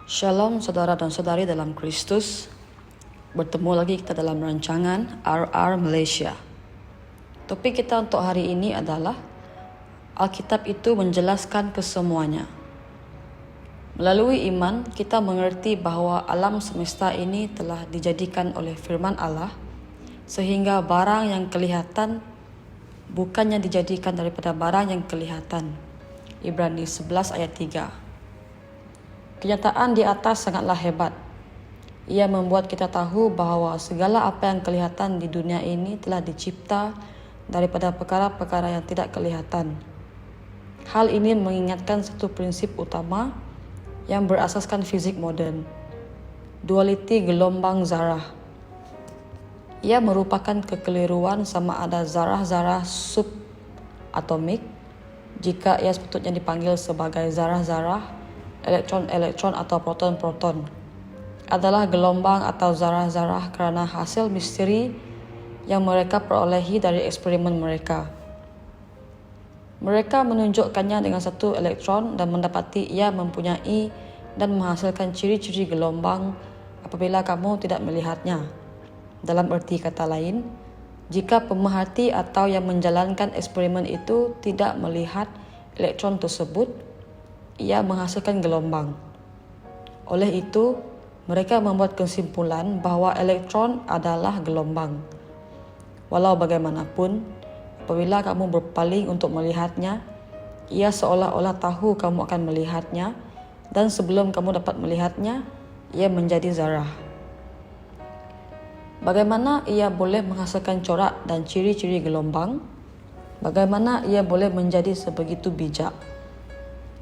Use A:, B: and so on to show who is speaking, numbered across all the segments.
A: Shalom saudara dan saudari dalam Kristus. Bertemu lagi kita dalam rancangan RR Malaysia. Topik kita untuk hari ini adalah Alkitab itu menjelaskan kesemuanya. Melalui iman, kita mengerti bahawa alam semesta ini telah dijadikan oleh firman Allah, sehingga barang yang kelihatan bukannya dijadikan daripada barang yang kelihatan. Ibrani 11 ayat 3. Kenyataan di atas sangatlah hebat. Ia membuat kita tahu bahawa segala apa yang kelihatan di dunia ini telah dicipta daripada perkara-perkara yang tidak kelihatan. Hal ini mengingatkan satu prinsip utama yang berasaskan fizik moden, dualiti gelombang zarah. Ia merupakan kekeliruan sama ada zarah-zarah subatomik, jika ia sepatutnya dipanggil sebagai zarah-zarah, elektron-elektron atau proton-proton, adalah gelombang atau zarah-zarah kerana hasil misteri yang mereka perolehi dari eksperimen mereka. Mereka menunjukkannya dengan satu elektron dan mendapati ia mempunyai dan menghasilkan ciri-ciri gelombang apabila kamu tidak melihatnya. Dalam erti kata lain, jika pemerhati atau yang menjalankan eksperimen itu tidak melihat elektron tersebut, ia menghasilkan gelombang. Oleh itu, mereka membuat kesimpulan bahawa elektron adalah gelombang. Walau bagaimanapun, apabila kamu berpaling untuk melihatnya, ia seolah-olah tahu kamu akan melihatnya, dan sebelum kamu dapat melihatnya, ia menjadi zarah. Bagaimana ia boleh menghasilkan corak dan ciri-ciri gelombang? Bagaimana ia boleh menjadi sebegitu bijak?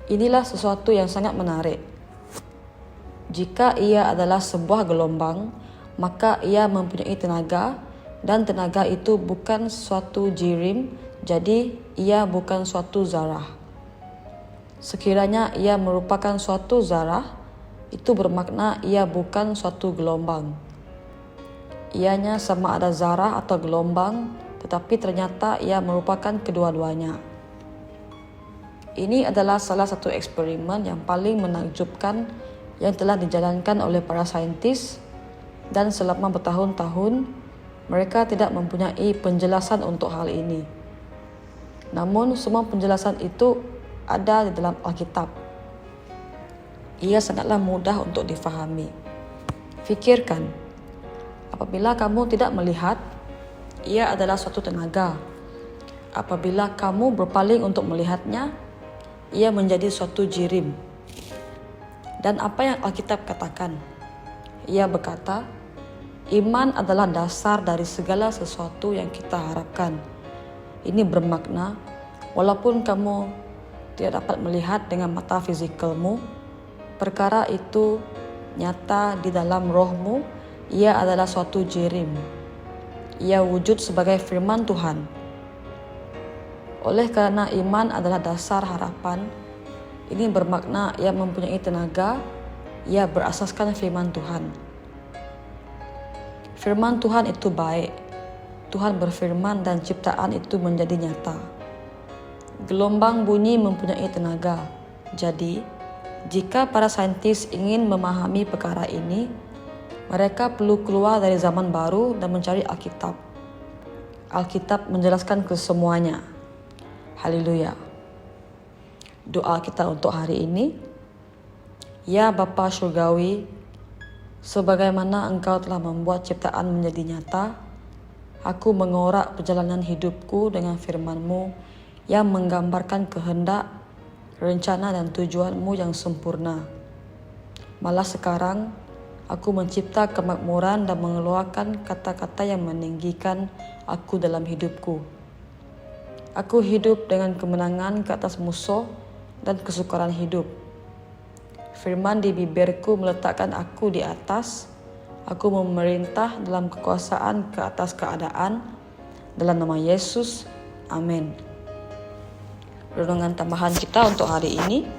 A: Inilah sesuatu yang sangat menarik. Jika ia adalah sebuah gelombang, maka ia mempunyai tenaga, dan tenaga itu bukan suatu jirim, jadi ia bukan suatu zarah. Sekiranya ia merupakan suatu zarah, itu bermakna ia bukan suatu gelombang. Ianya sama ada zarah atau gelombang, tetapi ternyata ia merupakan kedua-duanya. Ini adalah salah satu eksperimen yang paling menakjubkan yang telah dijalankan oleh para saintis, dan selama bertahun-tahun mereka tidak mempunyai penjelasan untuk hal ini. Namun semua penjelasan itu ada di dalam Alkitab. Ia sangatlah mudah untuk difahami. Fikirkan, apabila kamu tidak melihat, ia adalah suatu tenaga. Apabila kamu berpaling untuk melihatnya, ia menjadi suatu jirim. Dan apa yang Alkitab katakan? Ia berkata, iman adalah dasar dari segala sesuatu yang kita harapkan. Ini bermakna, walaupun kamu tidak dapat melihat dengan mata fizikalmu, perkara itu nyata di dalam rohmu, ia adalah suatu jirim. Ia wujud sebagai firman Tuhan. Oleh kerana iman adalah dasar harapan, ini bermakna ia mempunyai tenaga, ia berasaskan firman Tuhan. Firman Tuhan itu baik. Tuhan berfirman dan ciptaan itu menjadi nyata. Gelombang bunyi mempunyai tenaga. Jadi, jika para saintis ingin memahami perkara ini, mereka perlu keluar dari zaman baru dan mencari Alkitab. Alkitab menjelaskan kesemuanya. Haleluya. Doa kita untuk hari ini. Ya Bapa Syurgawi, sebagaimana Engkau telah membuat ciptaan menjadi nyata, aku mengorak perjalanan hidupku dengan firman-Mu yang menggambarkan kehendak, rencana dan tujuan-Mu yang sempurna. Malah sekarang, aku mencipta kemakmuran dan mengeluarkan kata-kata yang meninggikan aku dalam hidupku. Aku hidup dengan kemenangan ke atas musuh dan kesukaran hidup. Firman di bibirku meletakkan aku di atas. Aku memerintah dalam kekuasaan ke atas keadaan. Dalam nama Yesus, amin. Renungan tambahan kita untuk hari ini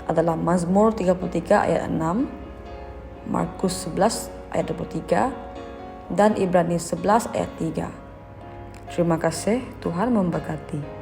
A: adalah Mazmur 33 ayat 6, Markus 11 ayat 23, dan Ibrani 11 ayat 3. Terima kasih, Tuhan memberkati.